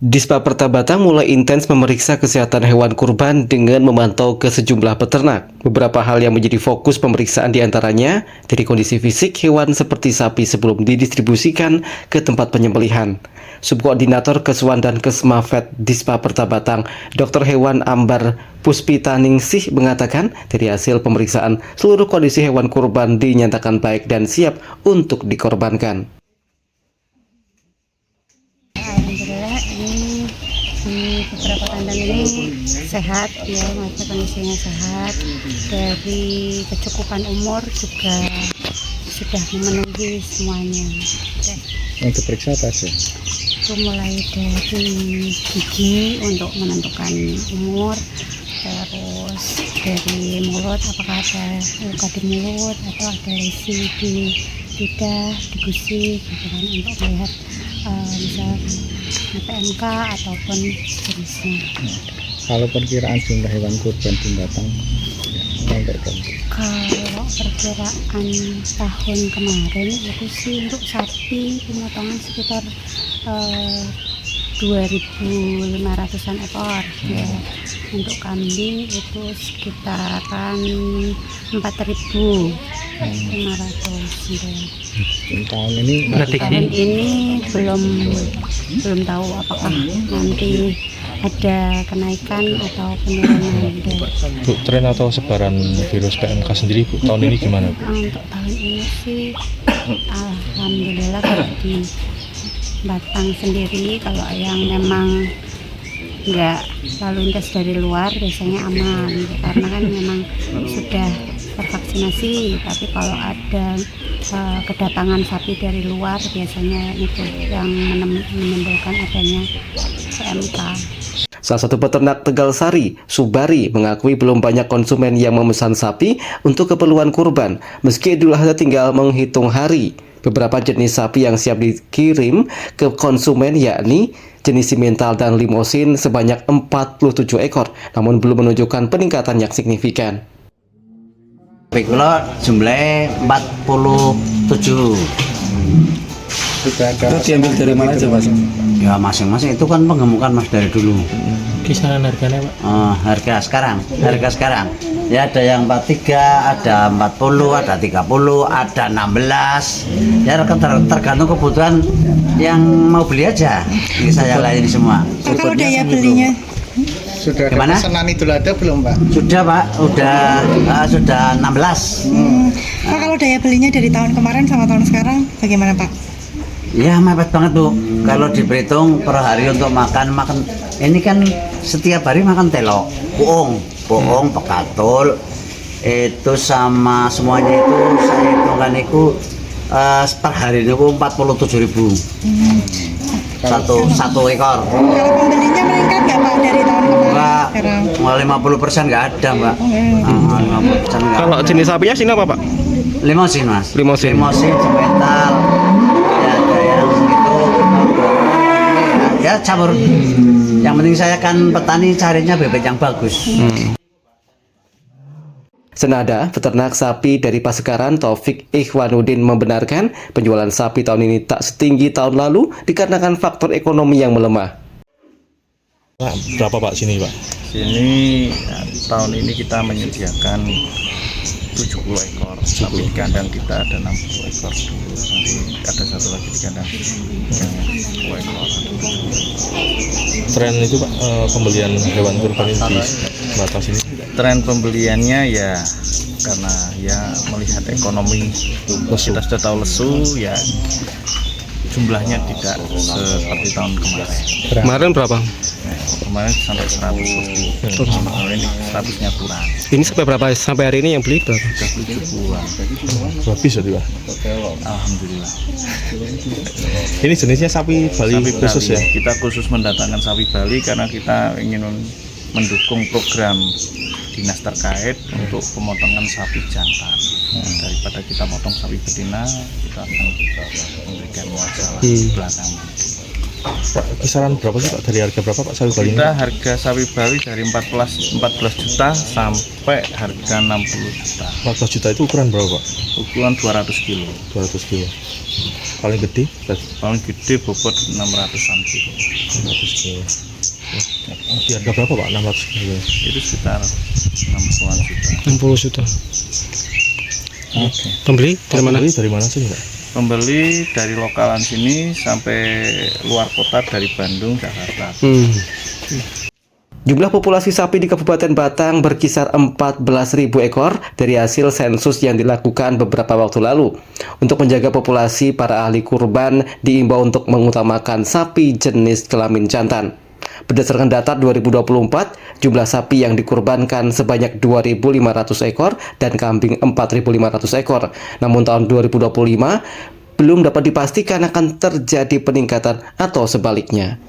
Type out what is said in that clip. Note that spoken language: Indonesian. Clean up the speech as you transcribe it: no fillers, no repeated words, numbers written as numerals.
Dispaperta Batang mulai intens memeriksa kesehatan hewan kurban dengan memantau ke sejumlah peternak. Beberapa hal yang menjadi fokus pemeriksaan diantaranya dari kondisi fisik hewan seperti sapi sebelum didistribusikan ke tempat penyembelihan. Subkoordinator Kesuan dan Kesmafet Dispaperta Batang, Dr. Hewan Ambar Puspitaningsih mengatakan dari hasil pemeriksaan seluruh kondisi hewan kurban dinyatakan baik dan siap untuk dikorbankan. Alhamdulillah ini di beberapa kandang ini sehat ya, masa kondisinya sehat, dari kecukupan umur juga sudah memenuhi semuanya. Yang diperiksa apa sih? Itu mulai dari gigi untuk menentukan umur, terus dari mulut apakah ada luka di mulut atau ada lesi di lidah, di gusi gitu kan, untuk melihat misal PMK ataupun jenisnya. Kalau perkiraan jumlah hewan kurban di Batang yang tertentu. Kalau perkiraan tahun kemarin itu sih untuk sapi pemotongan sekitar 2.500-an ekor ya. Untuk kambing itu sekitaran 4.500 ya. Tahun ini belum tahu apakah nanti ada kenaikan atau penurunan. Bu, tren atau sebaran virus PMK sendiri Bu, tahun ini gimana Bu? Untuk tahun ini sih alhamdulillah kalau di Batang sendiri, kalau yang memang nggak lalu lintas dari luar biasanya aman karena kan memang sudah tervaksinasi. Tapi kalau ada kedatangan sapi dari luar biasanya itu yang menimbulkan adanya PMK. Salah satu peternak Tegal Sari, Subari, mengakui belum banyak konsumen yang memesan sapi untuk keperluan kurban, meski Idul Adha tinggal menghitung hari. Beberapa jenis sapi yang siap dikirim ke konsumen yakni jenis simental dan limosin sebanyak 47 ekor, namun belum menunjukkan peningkatan yang signifikan. Kalau jumlahnya 47. sudah ada. Itu diambil dari mana aja Mas? Ya masing-masing itu kan penggemukan Mas dari dulu. Kisaran harganya Pak? Harga sekarang. Ya ada yang 43, ada 40, ada 30, ada 16. Ya tergantung kebutuhan yang mau beli aja. Ini saya layani semua. Pak, kalau daya belinya Sudah ada Gimana? pesanan Idul Adha belum Pak? Sudah Pak, sudah 16. Pak, kalau daya belinya dari tahun kemarin sama tahun sekarang bagaimana Pak? Ya mepet banget Bu. Kalau diperhitung per hari untuk makan ini kan setiap hari makan telok, bohong, pekatul itu sama semuanya itu saya hitungkan itu per hari itu 47.000 satu ekor. Kalau pembelinya meningkat nggak Pak dari tahun kemarin Enggak, sekarang? 50% nggak ada Mbak. 50% nggak Kalau ada. jenis sapinya sini apa Pak? Limosin Mas. Limosin. Semental. Ya ada yang gitu. Ya campur. Yang penting saya kan petani carinya bebek yang bagus. Senada, peternak sapi dari Pasekaran Taufik Ikhwanuddin membenarkan penjualan sapi tahun ini tak setinggi tahun lalu dikarenakan faktor ekonomi yang melemah. Pak, berapa Pak sini Pak? Sini tahun ini kita menyediakan 70 ekor, tapi di kandang kita ada 60 ekor. Nanti ada satu lagi di kandang yang 10 ekor. Tren itu Pak, pembelian hewan kurban ini di batas ini? Tren pembeliannya ya karena ya melihat ekonomi kita sudah tahu lesu ya, jumlahnya tidak seperti tahun kemarin. Kemarin berapa? Kemarin sampai 100 lebih. Ini 100-nya kurang. Ini sampai berapa? Sampai hari ini yang beli berapa? 70-an. Habis ya Pak? Alhamdulillah. Ini jenisnya sapi Bali Sapi khusus Bali. ya? Kita khusus mendatangkan sapi Bali karena kita ingin mendukung program dinas terkait untuk pemotongan sapi jantan. Daripada kita potong sapi betina, kita akan memberikan masalah belakang. Pak, kisaran berapa sih Pak, dari harga berapa Pak sapi Bali ini? Kita harga sapi Bali dari 14 juta sampai harga 60 juta. 14 juta itu ukuran berapa Pak? Ukuran 200 kilo. 200 kilo. Paling gede? Paling gede bobot 600-an kilo. 600 kilo. Di harga berapa Pak 600 kilo? Itu sekitar 60-an juta. 60 juta. Oke. Pembeli dari mana? Pembeli dari mana sih Pak? Pembeli dari lokalan sini sampai luar kota dari Bandung, Jakarta. Jumlah populasi sapi di Kabupaten Batang berkisar 14.000 ekor dari hasil sensus yang dilakukan beberapa waktu lalu. Untuk menjaga populasi, para ahli kurban diimbau untuk mengutamakan sapi jenis kelamin jantan. Berdasarkan data 2024, jumlah sapi yang dikurbankan sebanyak 2.500 ekor dan kambing 4.500 ekor. Namun tahun 2025 belum dapat dipastikan akan terjadi peningkatan atau sebaliknya.